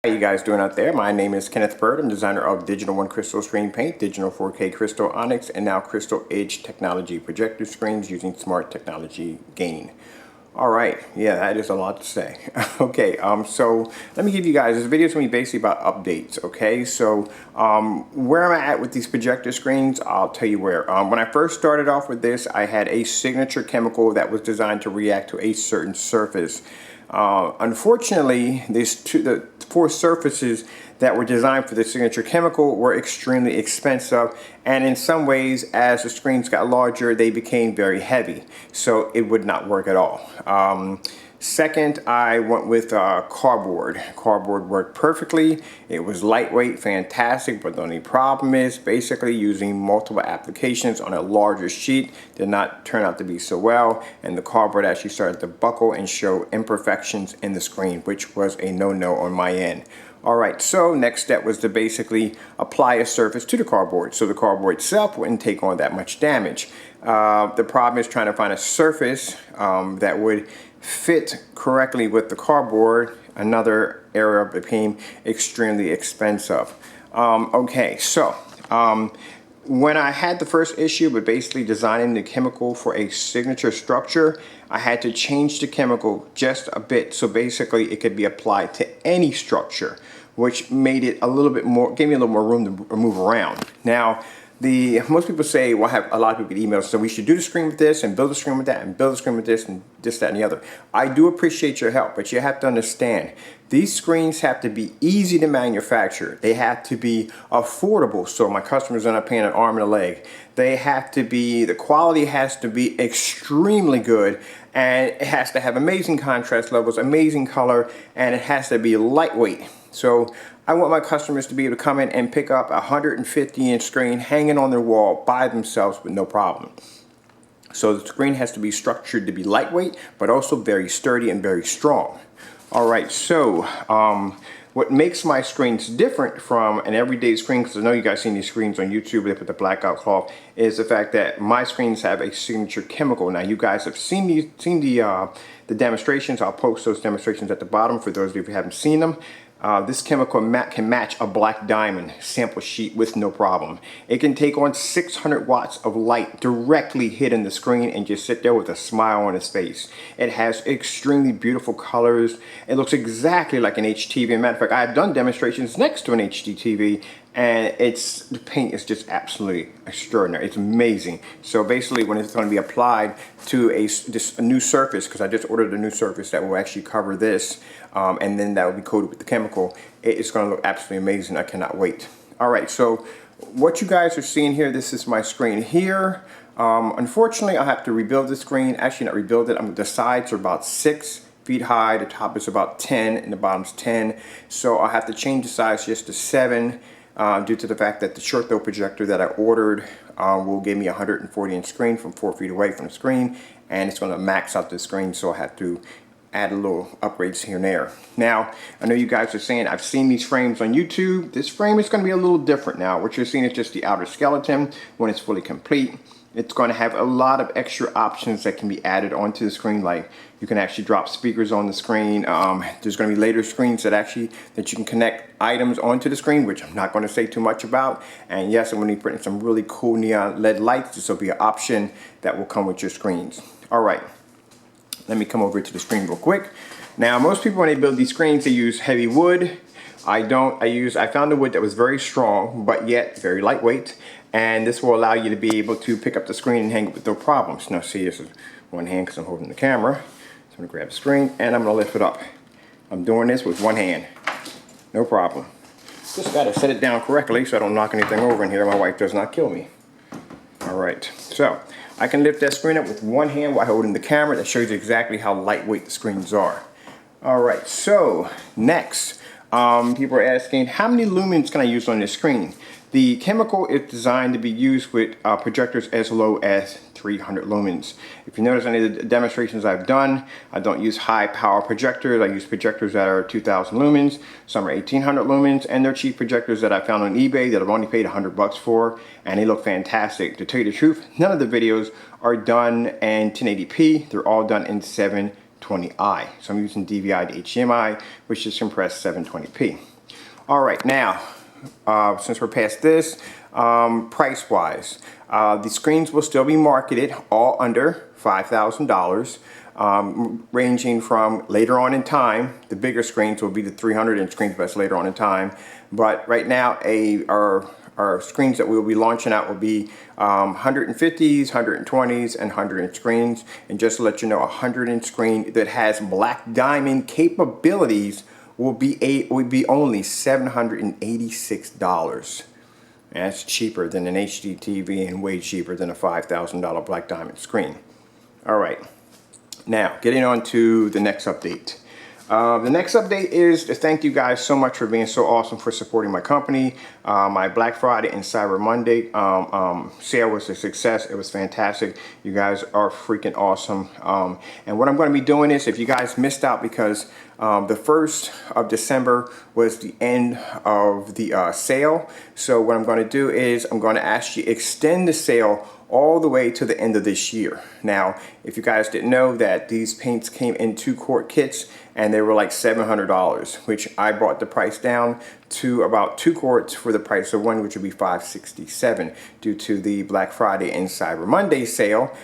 How you guys doing out there? My name is Kenneth Bird. I'm designer of Digital One Crystal Screen Paint, Digital 4K Crystal Onyx, and now Crystal Edge Technology projector screens using smart technology gain. All right, yeah, that is a lot to say. Okay, so let me give you guys, this video is going to be basically about updates, okay? So where I'm at with these projector screens, I'll tell you where. When I first started off with this, I had a signature chemical that was designed to react to a certain surface. Unfortunately, the four surfaces that were designed for the signature chemical were extremely expensive, and in some ways, as the screens got larger, they became very heavy, so it would not work at all. Second, I went with cardboard. Cardboard worked perfectly. It was lightweight, fantastic, but the only problem is basically using multiple applications on a larger sheet did not turn out to be so well, and the cardboard actually started to buckle and show imperfections in the screen, which was a no-no on my end. Alright, so next step was to basically apply a surface to the cardboard so the cardboard itself wouldn't take on that much damage. The problem is trying to find a surface that would fit correctly with the cardboard. Another area became extremely expensive. Okay, so when I had the first issue with basically designing the chemical for a signature structure, I had to change the chemical just a bit so basically it could be applied to any structure, which made it a little bit more, gave me a little more room to move around. Now, most people say, well, I have a lot of people get emails, so we should do the screen with this and build a screen with that and build a screen with this and this, that, and the other. I do appreciate your help, but you have to understand, these screens have to be easy to manufacture. They have to be affordable, so my customers are not paying an arm and a leg. They have to be, the quality has to be extremely good, and it has to have amazing contrast levels, amazing color, and it has to be lightweight. So I want my customers to be able to come in and pick up a 150-inch screen hanging on their wall by themselves with no problem. So the screen has to be structured to be lightweight, but also very sturdy and very strong. All right, so what makes my screens different from an everyday screen, because I know you guys seen these screens on YouTube, they put the blackout cloth, is the fact that my screens have a signature chemical. Now you guys have seen the demonstrations. I'll post those demonstrations at the bottom for those of you who haven't seen them. This chemical can match a black diamond sample sheet with no problem. It can take on 600 watts of light directly hitting the screen and just sit there with a smile on its face. It has extremely beautiful colors. It looks exactly like an HDTV. Matter of fact, I've done demonstrations next to an HDTV, and the paint is just absolutely extraordinary. It's amazing. So basically, when it's going to be applied to a new surface, because I just ordered a new surface that will actually cover this, and then that will be coated with the chemical, it's going to look absolutely amazing. I cannot wait. All right, so what you guys are seeing here, this is my screen here. Unfortunately, I'll have to rebuild the screen. Actually, not rebuild it. The sides are about 6 feet high. The top is about 10, and the bottom's 10. So I'll have to change the size just to 7. Due to the fact that the short throw projector that I ordered will give me a 140-inch screen from 4 feet away from the screen, and it's going to max out the screen, so I have to add a little upgrades here and there. Now, I know you guys are saying, I've seen these frames on YouTube. This frame is going to be a little different now. What you're seeing is just the outer skeleton. When it's fully complete, it's going to have a lot of extra options that can be added onto the screen, like you can actually drop speakers on the screen. There's going to be later screens that you can connect items onto the screen, which I'm not going to say too much about. And yes, I'm going to be putting some really cool neon LED lights. This will be an option that will come with your screens. All right, let me come over to the screen real quick. Now, most people, when they build these screens, they use heavy wood. I don't. I found a wood that was very strong, but yet very lightweight. And this will allow you to be able to pick up the screen and hang it with no problems. Now see, this is one hand because I'm holding the camera. So I'm going to grab the screen and I'm going to lift it up. I'm doing this with one hand. No problem. Just got to set it down correctly so I don't knock anything over in here. My wife does not kill me. Alright, so I can lift that screen up with one hand while holding the camera. That shows you exactly how lightweight the screens are. Alright, so next, people are asking, how many lumens can I use on this screen? The chemical is designed to be used with projectors as low as 300 lumens. If you notice any of the demonstrations I've done, I don't use high power projectors. I use projectors that are 2000 lumens, some are 1800 lumens, and they're cheap projectors that I found on eBay that I've only paid $100 for, and they look fantastic. To tell you the truth, none of the videos are done in 1080p. They're all done in 720 720i. So I'm using DVI to HDMI, which is compressed 720p. All right, now, since we're past this, price-wise, the screens will still be marketed all under $5,000. Ranging from later on in time, the bigger screens will be the 300-inch screens, but that's later on in time. But right now, our screens that we'll be launching out will be 150s, 120s, and 100-inch screens. And just to let you know, a 100-inch screen that has Black Diamond capabilities will be only $786. And that's cheaper than an HD TV and way cheaper than a $5,000 Black Diamond screen. All right. Now, getting on to the next update. The next update is to thank you guys so much for being so awesome for supporting my company. My Black Friday and Cyber Monday sale was a success. It was fantastic. You guys are freaking awesome. And what I'm going to be doing is, if you guys missed out because the 1st of December was the end of the sale. So what I'm going to do is I'm going to actually extend the sale all the way to the end of this year. Now, if you guys didn't know that these paints came in 2-quart kits and they were like $700, which I brought the price down to about 2 quarts for the price of one, which would be $567 due to the Black Friday and Cyber Monday sale.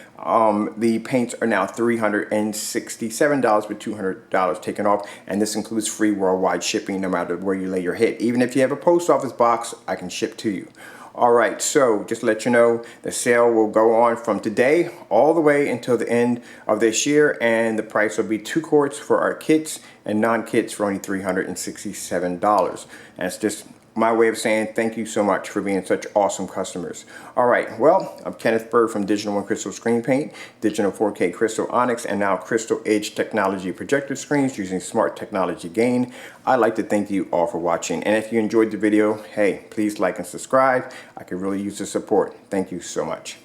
The paints are now $367 with $200 taken off, and this includes free worldwide shipping no matter where you lay your head. Even if you have a post office box, I can ship to you. All right, so just to let you know, the sale will go on from today all the way until the end of this year, and the price will be 2 quarts for our kits and non-kits for only $367. And it's just my way of saying thank you so much for being such awesome customers. All right, well, I'm Kenneth Bird from Digital One Crystal Screen Paint, Digital 4K Crystal Onyx, and now Crystal Edge Technology projector screens using smart technology gain. I'd like to thank you all for watching. And if you enjoyed the video, hey, please like and subscribe. I could really use the support. Thank you so much.